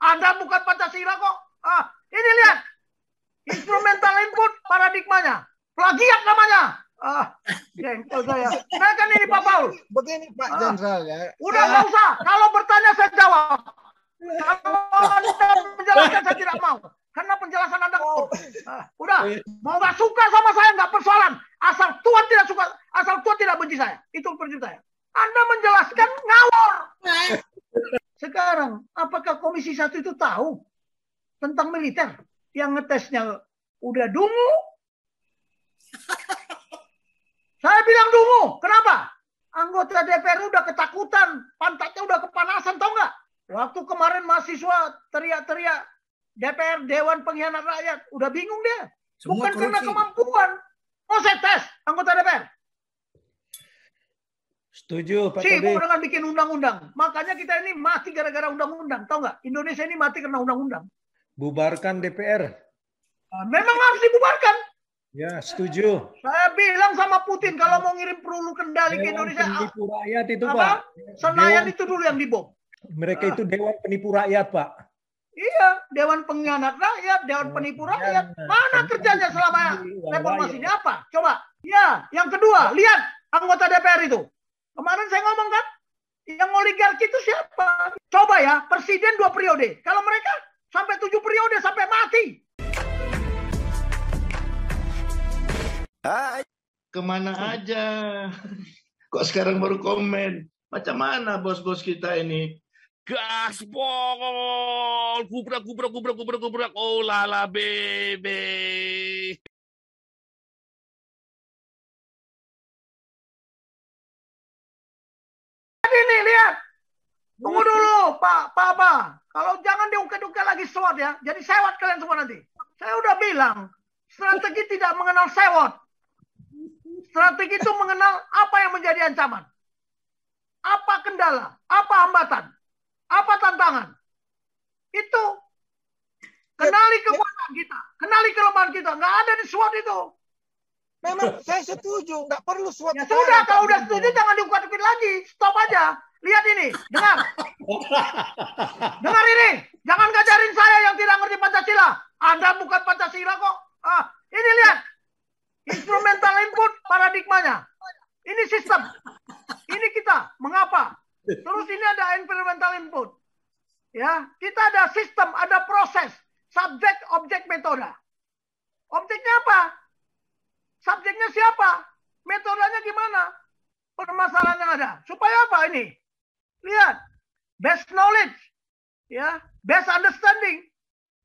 Anda bukan Pancasila kok. Ini lihat. Instrumental input paradigmanya. Plagiat namanya. Jengkel saya. Saya kan ini Pak Paul. Begini Pak Jenderal ya. Udah nggak usah. Kalau bertanya saya jawab. Kalau Anda menjelaskan saya tidak mau. Karena penjelasan Anda udah. Mau nggak suka sama saya nggak persoalan. Asal Tuhan tidak suka, asal Tuhan tidak benci saya. Itu prinsip saya. Anda menjelaskan ngawur. Sekarang, apakah Komisi 1 itu tahu tentang militer? Yang ngetesnya udah dungu. Saya bilang dungu. Kenapa? Anggota DPR udah ketakutan. Pantatnya udah kepanasan, tau nggak? Waktu kemarin mahasiswa teriak-teriak DPR, Dewan Pengkhianat Rakyat. Udah bingung dia. Bukan karena kemampuan. Mau saya tes anggota DPR. Setuju, Pak Sibuk Todi. dengan bikin undang-undang. Makanya kita ini mati gara-gara undang-undang. Tahu nggak? Indonesia ini mati karena undang-undang. Bubarkan DPR. Memang harus dibubarkan. Ya, setuju. Saya bilang sama Putin kalau mau ngirim peluru kendali ke Indonesia. Penipu rakyat itu, Pak. Senayan itu dulu yang dibom. Mereka itu Dewan Penipu Rakyat, Pak. Iya, Dewan Pengkhianat Rakyat, Dewan Penipu Rakyat. Mana kerjanya selama reformasi ini apa? Coba. Ya, yang kedua, lihat anggota DPR itu. Kemarin saya ngomong kan, yang oligarki itu siapa? Coba ya, presiden 2 periode. Kalau mereka sampai 7 periode, sampai mati. Hai, kemana aja? Kok sekarang baru komen? Macam mana bos-bos kita ini? Gaspol, gubrak, oh lala bebe. Ini lihat. Tunggu dulu, Pak. Kalau jangan diungkit-ungkit lagi SWOT ya. Jadi sewot kalian semua nanti. Saya udah bilang, strategi tidak mengenal sewot. Strategi itu mengenal apa yang menjadi ancaman. Apa kendala, apa hambatan, apa tantangan. Itu. Kenali kekuatan kita, kenali kelemahan kita. Nggak ada di SWOT itu. Memang saya setuju, nggak perlu SWOT. Ya sudah, kalau udah setuju jangan diungkit-ungkit lagi. Stop aja. Lihat ini, dengar. Dengar ini. Jangan ngajarin saya yang tidak ngerti Pancasila. Anda bukan Pancasila kok. Ini lihat. Instrumental input paradigmanya. Ini sistem. Ini kita. Mengapa? Terus ini ada environmental input. Ya, kita ada sistem, ada proses. Subjek, objek, metoda. Objeknya apa? Subjeknya siapa? Metodenya gimana? Permasalahan yang ada. Supaya apa ini? Lihat. Best knowledge. Ya, best understanding.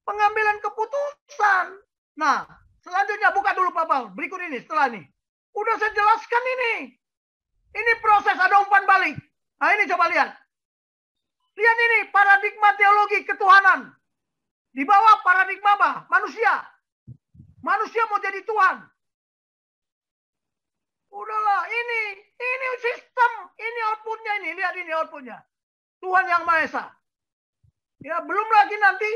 Pengambilan keputusan. Nah, selanjutnya buka dulu Pak Paul. Berikut ini setelah ini. Udah saya jelaskan ini. Ini proses ada umpan balik. Nah, ini coba lihat. Lihat ini paradigma teologi ketuhanan. Di bawah paradigma apa? Manusia. Manusia mau jadi Tuhan. Udahlah, ini sistem, ini outputnya ini, lihat ini outputnya. Tuhan Yang Maha Esa. Ya, belum lagi nanti,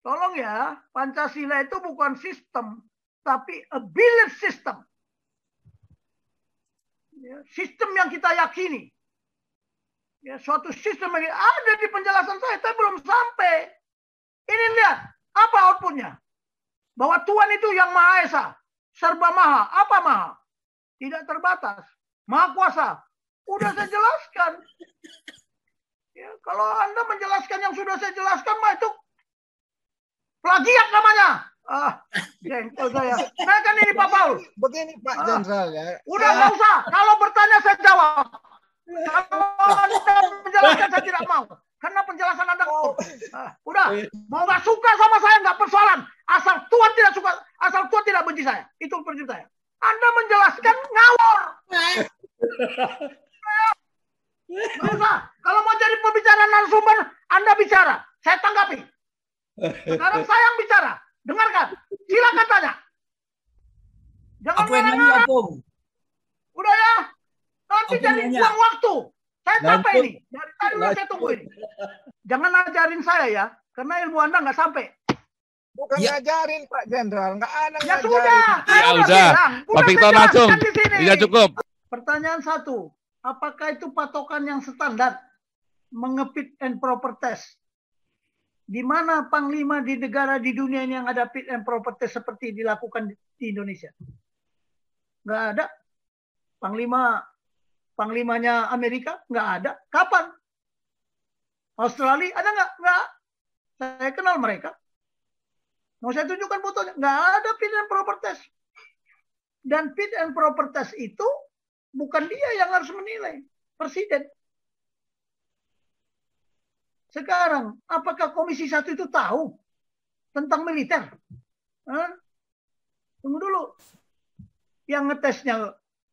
tolong ya, Pancasila itu bukan sistem, tapi a belief system. Ya, sistem yang kita yakini. Ya, suatu sistem yang ada di penjelasan saya, tapi belum sampai. Ini lihat, apa outputnya? Bahwa Tuhan itu yang Maha Esa, serba maha. Apa maha? Tidak terbatas. Maha kuasa. Udah saya jelaskan. Ya, kalau Anda menjelaskan yang sudah saya jelaskan, mah itu plagiat namanya. Jengkel saya. Saya kan ini Pak Paul. Begini Pak Jenderal ya. Udah nggak usah. Kalau bertanya saya jawab. Kalau Anda menjelaskan saya tidak mau. Karena penjelasan Anda udah. Mau nggak suka sama saya nggak persoalan. Asal Tuhan tidak suka, asal Tuhan tidak benci saya. Itu prinsip saya. Anda menjelaskan ngawur. Nggak usah. Kalau mau jadi pembicara narasumber, Anda bicara. Saya tanggapi. Sekarang saya yang bicara. Dengarkan. Silakan tanya. Jangan marah-marah. Udah ya. Nanti jadi buang waktu. Saya capek ini. Dari tadi udah saya tunggu ini. Jangan ajarin saya ya. Karena ilmu Anda nggak sampai. Bukan ngajarin Pak Jenderal, nggak ada Ya ngajarin. sudah. Ya udah. Pak Victor langsung. Ya cukup. Pertanyaan 1. Apakah itu patokan yang standar? Mengepit and proper test. Di mana panglima di negara di dunia ini yang ada fit and proper test seperti dilakukan di Indonesia? Nggak ada. Panglimanya Amerika nggak ada. Kapan? Australia ada nggak? Nggak. Saya kenal mereka. Mau saya tunjukkan fotonya? Nggak ada fit and proper test. Dan fit and proper test itu bukan dia yang harus menilai, presiden. Sekarang, apakah Komisi 1 itu tahu tentang militer? Hah? Tunggu dulu. Yang ngetesnya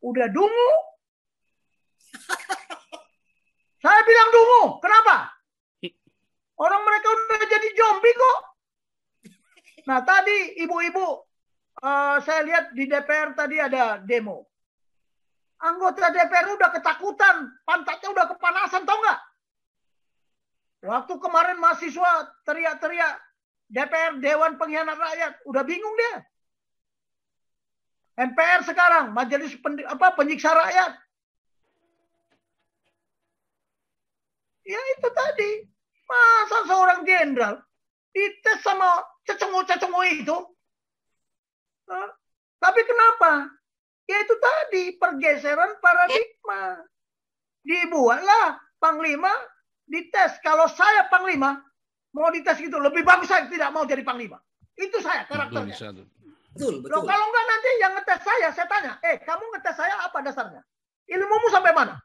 udah dungu. Saya bilang dungu. Kenapa? Orang mereka udah jadi zombie kok. Nah tadi ibu-ibu, saya lihat di DPR tadi ada demo. Anggota DPR udah ketakutan. Pantatnya udah kepanasan, tau nggak? Waktu kemarin mahasiswa teriak-teriak DPR Dewan Pengkhianat Rakyat, udah bingung dia. MPR sekarang Majelis Penyiksa Rakyat. Ya itu tadi, masa seorang jenderal dites sama cecengu-cecengu itu? Tapi kenapa? Ya itu tadi pergeseran paradigma. Dibuatlah panglima dites. Kalau saya panglima, mau dites gitu. Lebih bagus saya tidak mau jadi panglima. Itu saya karakternya. Betul. Loh, kalau enggak nanti yang ngetes saya tanya, kamu ngetes saya apa dasarnya? Ilmumu sampai mana?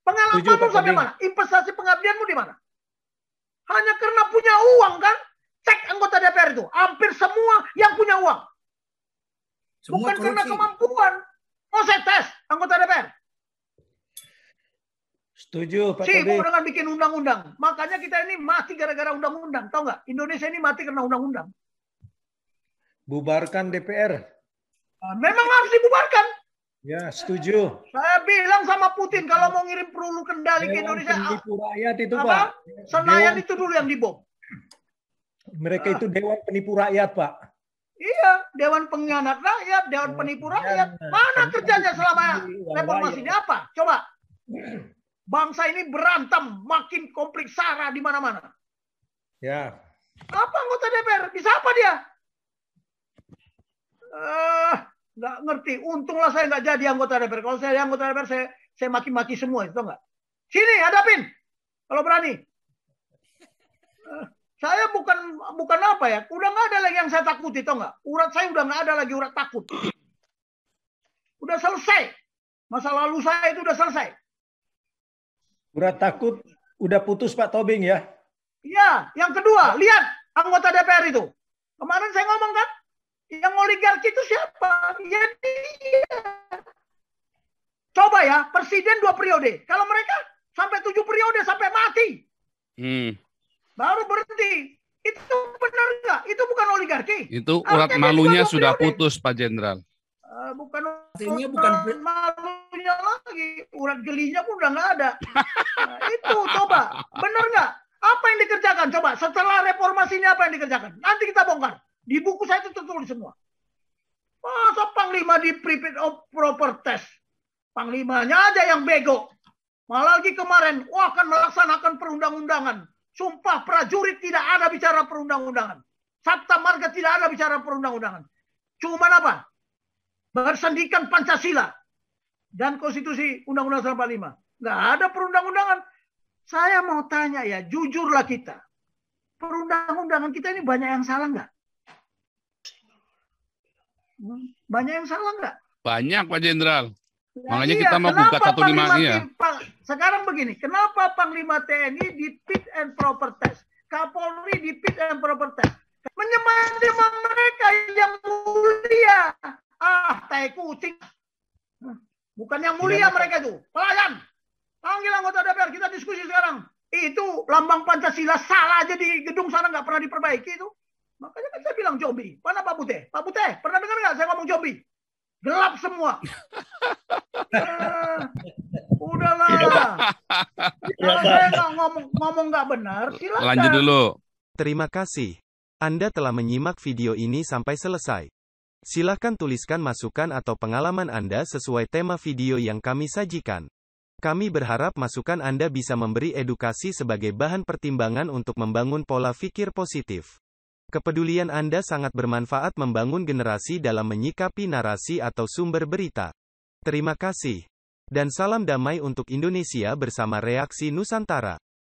Pengalamanmu sampai mana? Investasi pengabdianmu di mana? Hanya karena punya uang kan? Cek anggota DPR itu. Hampir semua yang punya uang. Bukan karena kemampuan. Mau saya tes anggota DPR. Setuju, Pak Sibuk Tobing. dengan bikin undang-undang. Makanya kita ini mati gara-gara undang-undang. Tahu nggak? Indonesia ini mati karena undang-undang. Bubarkan DPR. Nah, memang harus dibubarkan. Ya, setuju. Saya bilang sama Putin kalau mau ngirim peluru kendali ke Indonesia. Penipu rakyat itu, Apa? Pak. Senayan itu dulu yang dibom. Mereka itu Dewan Penipu Rakyat, Pak. Iya, Dewan Pengkhianat Rakyat, Dewan Penipu Rakyat. Mana kerjanya selama reformasi ini apa? Coba. Bangsa ini berantem, makin konflik sara di mana-mana. Ya. Apa anggota DPR? Bisa apa dia? Nggak ngerti. Untunglah saya nggak jadi anggota DPR. Kalau saya anggota DPR, saya maki-maki semua, itu nggak? Sini, hadapin. Kalau berani. Saya bukan apa ya? Udah nggak ada lagi yang saya takuti, tau nggak? Urat saya udah nggak ada lagi urat takut. Udah selesai. Masa lalu saya itu udah selesai. Urat takut udah putus, Pak Tobing ya. Iya, yang kedua, lihat anggota DPR itu. Kemarin saya ngomong kan, yang oligarki itu siapa? Ya dia. Coba ya, presiden 2 periode. Kalau mereka sampai 7 periode, sampai mati. Baru berhenti. Itu benar nggak? Itu bukan oligarki. Itu urat malunya sudah putus, Pak Jenderal. Bukan Artinya bukan malunya lagi. Urat gelinya pun udah nggak ada. Nah, itu coba. Benar nggak? Apa yang dikerjakan? Coba setelah reformasi ini apa yang dikerjakan? Nanti kita bongkar. Di buku saya itu tertulis semua. Masa panglima di private of proper test? Panglimanya aja yang bego. Malah lagi kemarin, akan melaksanakan perundang-undangan. Sumpah prajurit tidak ada bicara perundang-undangan. Sabta Marga tidak ada bicara perundang-undangan. Cuman apa? Bersendikan Pancasila dan Konstitusi Undang-Undang 45. Nggak ada perundang-undangan. Saya mau tanya ya, jujurlah kita. Perundang-undangan kita ini banyak yang salah nggak? Banyak yang salah nggak? Banyak, Pak Jenderal. Ya, Makanya iya. kita mau gugat 155 ya. Sekarang begini, kenapa Panglima TNI di fit and proper test? Kapolri di fit and proper test. Menyemang mereka yang mulia. Tai kucing. Bukan yang mulia mereka itu. Pelayan. Panggil anggota DPR, kita diskusi sekarang. Itu lambang Pancasila salah aja di gedung sana nggak pernah diperbaiki itu. Makanya kan saya bilang zombie. Mana Pak Putih? Pak Putih, pernah dengar nggak saya ngomong zombie? Gelap semua. Udahlah. Kalau saya nggak ngomong nggak benar, silakan. Lanjut dulu. Terima kasih. Anda telah menyimak video ini sampai selesai. Silakan tuliskan masukan atau pengalaman Anda sesuai tema video yang kami sajikan. Kami berharap masukan Anda bisa memberi edukasi sebagai bahan pertimbangan untuk membangun pola pikir positif. Kepedulian Anda sangat bermanfaat membangun generasi dalam menyikapi narasi atau sumber berita. Terima kasih. Dan salam damai untuk Indonesia bersama Reaksi Nusantara.